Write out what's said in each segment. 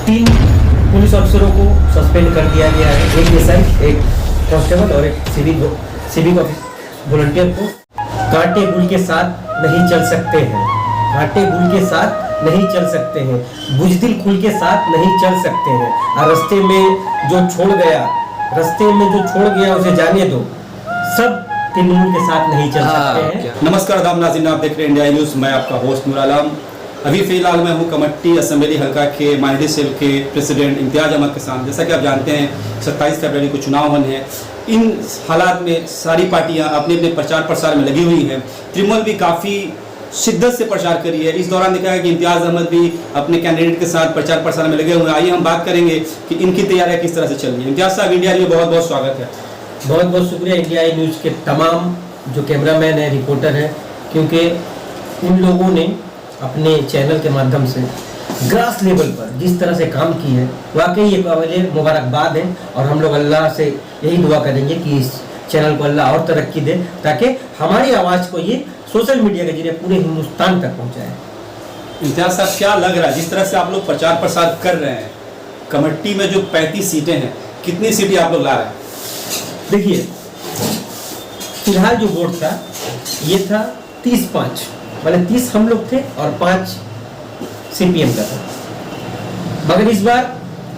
3 police अफसरों को suspend कर दिया गया है, एक एसआई, एक कांस्टेबल और एक सिविक वॉलंटियर को। कांटे गुल के साथ नहीं चल सकते हैं, कांटे गुल के साथ नहीं चल सकते हैं, बुजदिल खुल के साथ नहीं चल सकते हैं, और रास्ते में जो छोड़ गया उसे जाने दो, सब तृणमूल के साथ नहीं चल सकते हैं। नमस्कार आदाब नाज़रीन, आप देख रहे हैं इंडिया न्यूज़। मैं आपका होस्ट नूर आलम। अभी फिलहाल मैं हूं कमेटी असेंबली हल्का के माइनॉरिटी सेल के प्रेसिडेंट इम्तियाज अहमद के साथ। जैसा कि आप जानते हैं 27 फरवरी को चुनाव होने हैं। इन हालात में सारी पार्टियां अपने अपने प्रचार प्रसार में लगी हुई हैं। तृणमूल भी काफ़ी शिद्दत से प्रचार करी है। इस दौरान देखा है कि इम्तियाज अहमद भी अपने कैंडिडेट के साथ प्रचार प्रसार में लगे हुए हैं। आइए हम बात करेंगे कि इनकी तैयारियां किस तरह से चल रही है। इम्तियाज साहब, इंडिया न्यूज़ बहुत बहुत स्वागत है। बहुत बहुत शुक्रिया इंडिया न्यूज़ के तमाम जो कैमरामैन है, रिपोर्टर हैं, क्योंकि उन लोगों ने अपने चैनल के माध्यम से ग्रास लेवल पर जिस तरह से काम की है, वाकई ये काबिल मुबारकबाद है। और हम लोग अल्लाह से यही दुआ करेंगे कि इस चैनल को अल्लाह और तरक्की दे, ताकि हमारी आवाज़ को ये सोशल मीडिया के जरिए पूरे हिंदुस्तान तक पहुँचाए। इम्तियाज साहब, क्या लग रहा है जिस तरह से आप लोग प्रचार प्रसार कर रहे हैं, कमेटी में जो 35 सीटें हैं, कितनी सीटें आप लोग ला रहे हैं? देखिए, फिलहाल जो वोट था ये था 30-5, मतलब 30 हम लोग थे और 5 सीपीएम का था। मगर इस बार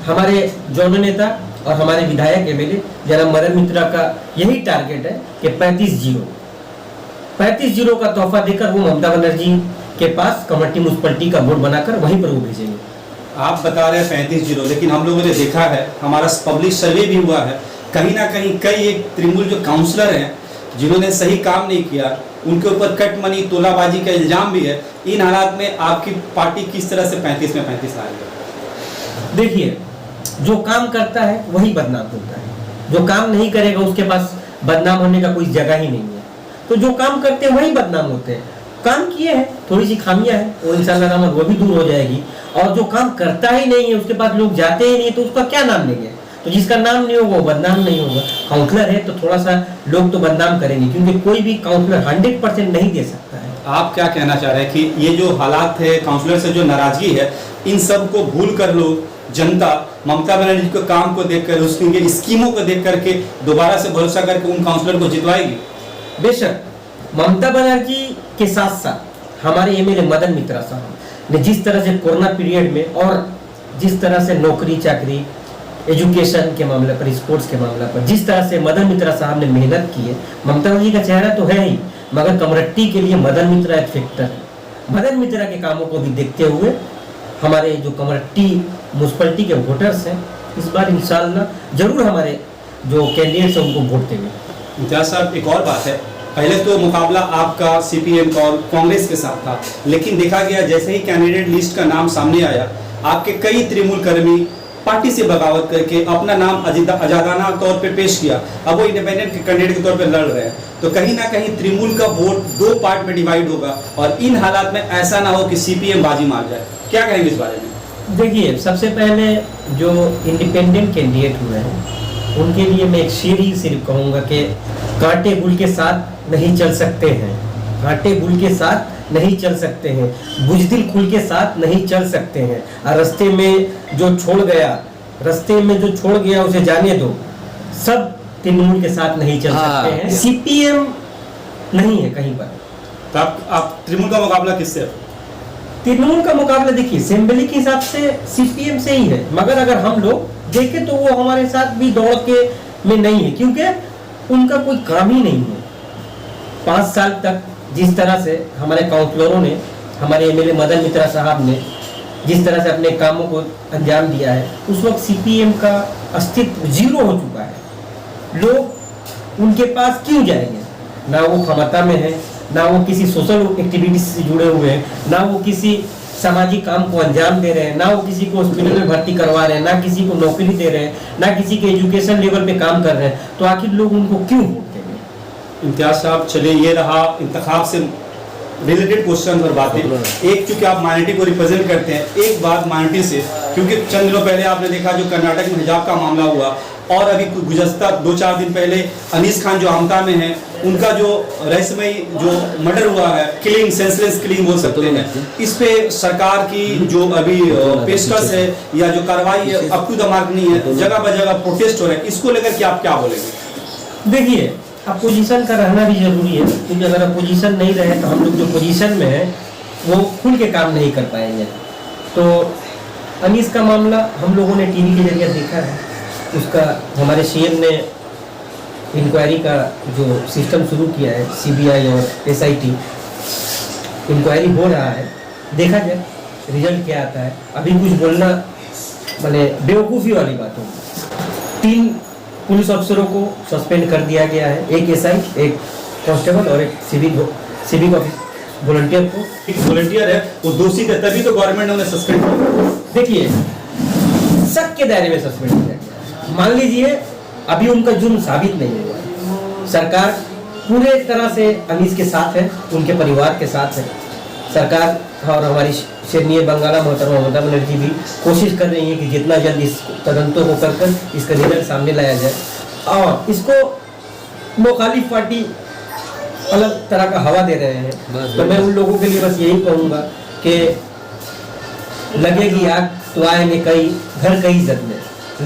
हमारे जोनल नेता और हमारे विधायक एमएलए जनाब मदन मित्रा का यही टारगेट है कि 35-0 का तोहफा देकर वो ममता बनर्जी के पास कमेटी म्युनिसिपलिटी का वोट बनाकर वहीं पर वो भेजेंगे। आप बता रहे हैं 35-0, लेकिन हम लोगों ने देखा है, हमारा पब्लिक सर्वे भी हुआ है, कहीं ना कहीं कई एक तृणमूल जो काउंसलर हैं जिन्होंने सही काम नहीं किया, उनके ऊपर कट मनी तोलाबाजी का इल्जाम भी है। इन हालात में आपकी पार्टी किस तरह से 35 में 35 ला रही है? देखिए, जो काम करता है वही बदनाम होता है, जो काम नहीं करेगा उसके पास बदनाम होने का कोई जगह ही नहीं है। तो जो काम करते हैं वही बदनाम होते हैं। काम किए हैं, थोड़ी सी खामियां हैं, वो इंशाअल्लाह रहमत वो भी दूर हो जाएगी। और जो काम करता ही नहीं है, उसके पास लोग जाते ही नहीं, तो उसका क्या नाम लेंगे? तो जिसका नाम नहीं होगा वो बदनाम नहीं होगा। काउंसलर है तो थोड़ा सा लोग तो बदनाम करेंगे, क्योंकि कोई भी काउंसलर 100% नहीं दे सकता है। आप क्या कहना चाह रहे हैं कि ये जो हालात है, काउंसलर से जो नाराजगी है, इन सब को भूल कर लोग, जनता ममता बनर्जी के काम को देखकर, उसकी स्कीमों को देख करके दोबारा से भरोसा करके उन काउंसलर को जितवाएगी? बेशक, ममता बनर्जी के साथ साथ हमारे एमएलए मदन मित्रा साहब ने जिस तरह से कोरोना पीरियड में और जिस तरह से नौकरी चाकरी, एजुकेशन के मामले पर, स्पोर्ट्स के मामले पर जिस तरह से मदन मित्रा साहब ने मेहनत की है, ममता बनर्जी का चेहरा तो है ही, मगर कमरट्टी के लिए मदन मित्रा एक फैक्टर है। मदन मित्रा के कामों को भी देखते हुए हमारे जो कमरट्टी म्युनिसिपलिटी के वोटर्स हैं, इस बार इंशाअल्लाह जरूर हमारे जो कैंडिडेट्स हैं उनको वोट देंगे। इम्तियाज साहब, एक और बात है, पहले तो मुकाबला आपका सीपीएम और कांग्रेस के साथ था, लेकिन देखा गया जैसे ही कैंडिडेट लिस्ट का नाम सामने आया, आपके कई तृणमूल कर्मी पार्टी से बगावत करके अपना नाम आजादाना तौर पे पेश किया। अब वो इंडिपेंडेंट कैंडिडेट के तौर पे लड़ रहे हैं, तो कहीं ना कहीं तृणमूल का वोट 2 पार्ट में डिवाइड होगा, और इन हालात में ऐसा ना हो कि सीपीएम बाजी मार जाए। क्या कहेंगे इस बारे में? देखिए, सबसे पहले जो इंडिपेंडेंट कैंडिडेट हुए हैं उनके लिए मैं एक शेर ही सिर्फ कहूँगा कि कांटे गुल के साथ नहीं चल सकते हैं, कांटे गुल के साथ नहीं चल सकते हैं, बुजदिल खुल के साथ नहीं चल सकते हैं, और रास्ते में जो छोड़ गया उसे जाने दो, सब तृणमूल के साथ नहीं चल सकते हैं। सीपीएम नहीं है कहीं पर। तो आप तृणमूल का मुकाबला किससे? तृणमूल का मुकाबला देखिए असेंबली के हिसाब से सीपीएम से ही है, मगर अगर हम लोग देखें तो वो हमारे साथ भी दौड़ के में नहीं है, क्योंकि उनका कोई काम ही नहीं है। 5 साल तक जिस तरह से हमारे काउंसलरों ने, हमारे एमएलए मदन मित्रा साहब ने जिस तरह से अपने कामों को अंजाम दिया है, उस वक्त सीपीएम का अस्तित्व 0 हो चुका है। लोग उनके पास क्यों जाएंगे? ना वो क्षमता में है, ना वो किसी सोशल एक्टिविटीज से जुड़े हुए हैं, ना वो किसी सामाजिक काम को अंजाम दे रहे हैं, ना वो किसी को हॉस्पिटल में भर्ती करवा रहे हैं, ना किसी को नौकरी दे रहे हैं, ना किसी के एजुकेशन लेवल पे काम कर रहे हैं, तो आखिर लोग उनको क्यों वोट देंगे? इम्तियाज साहब, चलिए ये रहा इंतखाब से रिलेटेड क्वेश्चन और बातें। एक, चूंकि आप माइनॉरिटी को रिप्रेजेंट करते हैं, एक बात माइनॉरिटी से, क्योंकि चंद दिनों पहले आपने देखा जो कर्नाटक में हिजाब का मामला हुआ, और अभी गुज़श्ता 2-4 दिन पहले अनीस खान जो आमता में है, उनका जो रहस्यमयी जो मर्डर हुआ है, किलिंग, सेंसलेस किलिंग बोल सकते हैं, इस पे सरकार की जो अभी पेशकश है या जो कार्रवाई है अप टू द मार्क नहीं है, जगह ब जगह प्रोटेस्ट हो रहे हैं, इसको लेकर के आप क्या बोलेंगे? देखिए, अपोजिशन का रहना भी जरूरी है, क्योंकि अगर अपोजिशन नहीं रहे तो हम लोग जो पोजीशन में है वो खुल के काम नहीं कर पाएंगे। तो अनीस का मामला हम लोगों ने टीवी के जरिए देखा है, उसका हमारे सीएम ने इंक्वायरी का जो सिस्टम शुरू किया है, सीबीआई और एसआईटी इंक्वायरी हो रहा है, देखा जाए रिजल्ट क्या आता है। अभी कुछ बोलना मैंने बेवकूफ़ी वाली बात होगी। 3 पुलिस अफसरों को सस्पेंड कर दिया गया है, एक एसआई, एक कांस्टेबल और एक सिविक ऑफिस वॉलंटियर को। एक वॉलंटियर है वो दोषी थे, तभी तो गवर्नमेंट ने उन्हें सस्पेंड किया। देखिए, शक के दायरे में सस्पेंड किया गया। मान लीजिए अभी उनका जुर्म साबित नहीं हुआ, सरकार पूरे तरह से अनीस के साथ है, उनके परिवार के साथ है। सरकार और हमारी शेरनीय बंगाला मोहतरमा ममता बनर्जी भी कोशिश कर रही है कि जितना जल्द इस तदंतों को कर इसका रिजल्ट सामने लाया जाए, और इसको मुखालिफ पार्टी अलग तरह का हवा दे रहे हैं। तो मैं उन लोगों के लिए बस यही कहूँगा कि लगेगी आग तो आएंगे घर कई जद में,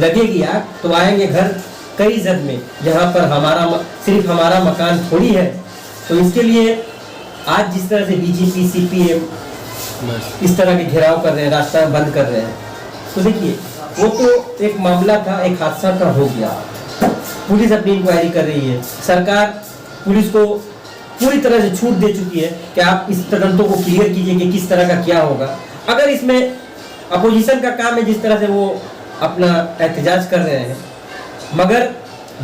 लगेगी आग तो आएंगे घर कई जद में। यहाँ पर सिर्फ हमारा मकान थोड़ी है। तो इसके लिए आज जिस तरह से बीजेपी सीपीएम इस तरह के घेराव कर रहे हैं, रास्ता बंद कर रहे हैं, तो देखिए वो तो एक मामला था, एक हादसा का हो गया। पुलिस अपनी इंक्वायरी कर रही है, सरकार पुलिस को पूरी तरह से छूट दे चुकी है कि आप इस तदंतों को क्लियर कीजिए कि किस तरह का क्या होगा। अगर इसमें अपोजिशन का काम है जिस तरह से वो अपना एहतजाज कर रहे हैं, मगर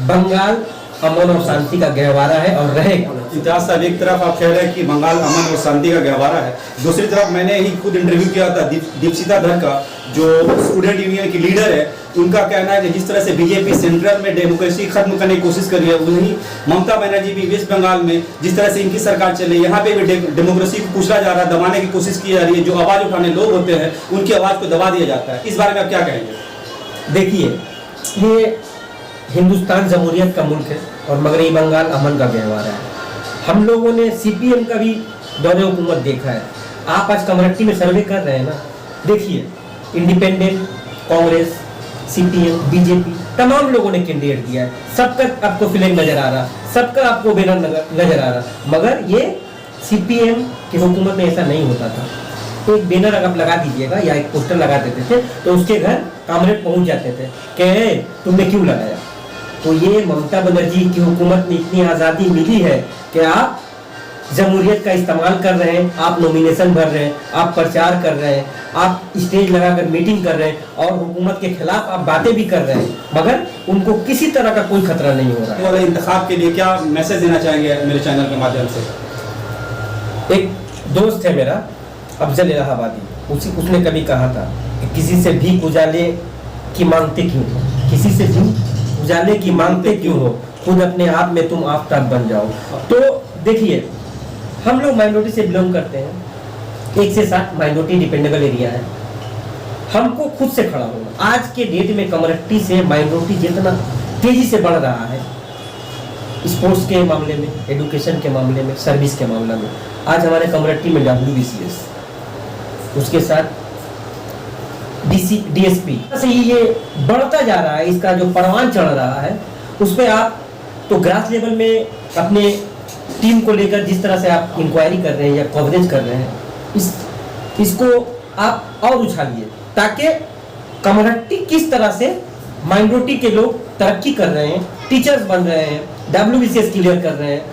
बंगाल अमन और शांति का गहवारा है और रहेगा। इतिहास साहब, एक तरफ आप कह रहे हैं कि बंगाल अमन और शांति का गहवारा है, दूसरी तरफ मैंने ही खुद इंटरव्यू किया था दीपशिता धर का, जो स्टूडेंट यूनियन की लीडर है। उनका कहना है कि जिस तरह से बीजेपी सेंट्रल में डेमोक्रेसी खत्म करने की कोशिश कर रही है, वहीं ममता बनर्जी भी वेस्ट बंगाल में जिस तरह से इनकी सरकार चल रही है, यहाँ पे भी डेमोक्रेसी को कुचला जा रहा है, दबाने की कोशिश की जा रही है। जो आवाज़ उठाने लोग होते हैं उनकी आवाज़ को दबा दिया जाता है। इस बारे में आप क्या कहेंगे? देखिए, ये हिंदुस्तान जमहूरियत का मुल्क है और मगरबी बंगाल अमन का गहवारा है। हम लोगों ने सीपीएम का भी दौरे हुकूमत देखा है। आप आज कमरट्टी में सर्वे कर रहे हैं ना, देखिए इंडिपेंडेंट, कांग्रेस, सीपीएम, बीजेपी, तमाम लोगों ने कैंडिडेट दिया है। सबका आपको फ्लैग नजर आ रहा, सबका आपको बैनर नजर आ रहा, मगर ये सीपीएम की हुकूमत में ऐसा नहीं होता था। तो एक बैनर अगर आप लगा दीजिएगा या एक पोस्टर लगा देते थे तो उसके घर कामरेड पहुंच जाते थे कि तुमने क्यों लगाया। तो ये ममता बनर्जी की हुकूमत में इतनी आज़ादी मिली है कि आप जमहूरियत का इस्तेमाल कर रहे हैं, आप नॉमिनेशन भर रहे हैं, आप प्रचार कर रहे हैं, आप स्टेज लगाकर मीटिंग कर रहे हैं और हुकूमत के खिलाफ आप बातें भी कर रहे हैं, मगर उनको किसी तरह का कोई खतरा नहीं हो रहा है। वाले इंतखाब के लिए क्या मैसेज देना चाहेंगे मेरे चैनल के माध्यम से? एक दोस्त है मेरा, अफजल इलाहाबादी, उसने कभी कहा था कि किसी से भीख उजाले की मांगते क्यों हो, किसी से भीख उजाले की मांगते क्यों हो, खुद अपने आप में तुम आफताब बन जाओ। तो देखिए, हम लोग माइनॉरिटी से बिलोंग करते हैं, 1 से 7 माइनॉरिटी डिपेंडेबल एरिया है। हमको खुद से खड़ा होना। आज के डेट में कम्युनिटी से माइनॉरिटी जितना तेजी से बढ़ रहा है, स्पोर्ट्स के मामले में, एजुकेशन के मामले में, सर्विस के मामले में, आज हमारे कम्युनिटी में WBCS, उसके साथ DSP से ये बढ़ता जा रहा है। इसका जो परवान चढ़ रहा है उस पर आप तो ग्रास लेवल में अपने टीम को लेकर जिस तरह से आप इंक्वायरी कर रहे हैं या कवरेज कर रहे हैं, इसको आप और उछालिए ताकि कम्युनिटी किस तरह से माइनॉरिटी के लोग तरक्की कर रहे हैं, टीचर्स बन रहे हैं, WBCS क्लियर कर रहे हैं,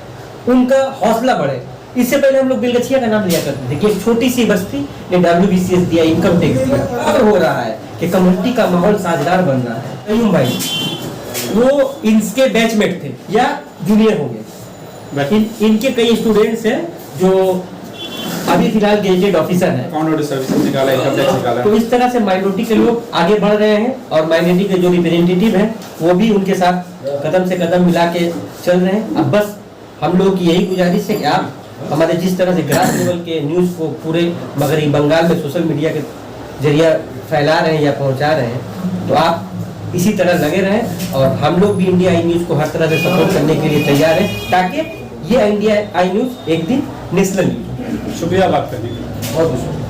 उनका हौसला बढ़े। इससे पहले हम लोग बेलगछिया का नाम लिया करते थे कि एक छोटी सी बस्ती ने WBCS दिया, इनकम टैक्स दिया। अब हो रहा है कि कम्युनिटी का माहौल साझेदार बन रहा है। कयूम भाई वो इनके बैचमेट थे या जूनियर हो गए, लेकिन इनके कई स्टूडेंट्स हैं जो अभी फिलहाल गेजेटेड ऑफिसर हैं, तो इस तरह से माइनॉरिटी के लोग आगे बढ़ रहे हैं और माइनॉरिटी के जो रिप्रेजेंटेटिव हैं वो भी उनके साथ कदम से कदम मिला के चल रहे हैं। अब बस हम लोग की यही गुजारिश है कि आप हमारे जिस तरह से ग्रास लेवल के न्यूज़ को पूरे मगरबी बंगाल में सोशल मीडिया के जरिए फैला रहे हैं या पहुंचा रहे हैं, तो आप इसी तरह लगे रहें और हम लोग भी इंडिया आई न्यूज़ को हर तरह से सपोर्ट करने के लिए तैयार हैं, ताकि ये इंडिया आई न्यूज़ एक दिन नेशनल न्यूज़। शुक्रिया बात करने के लिए। बहुत बहुत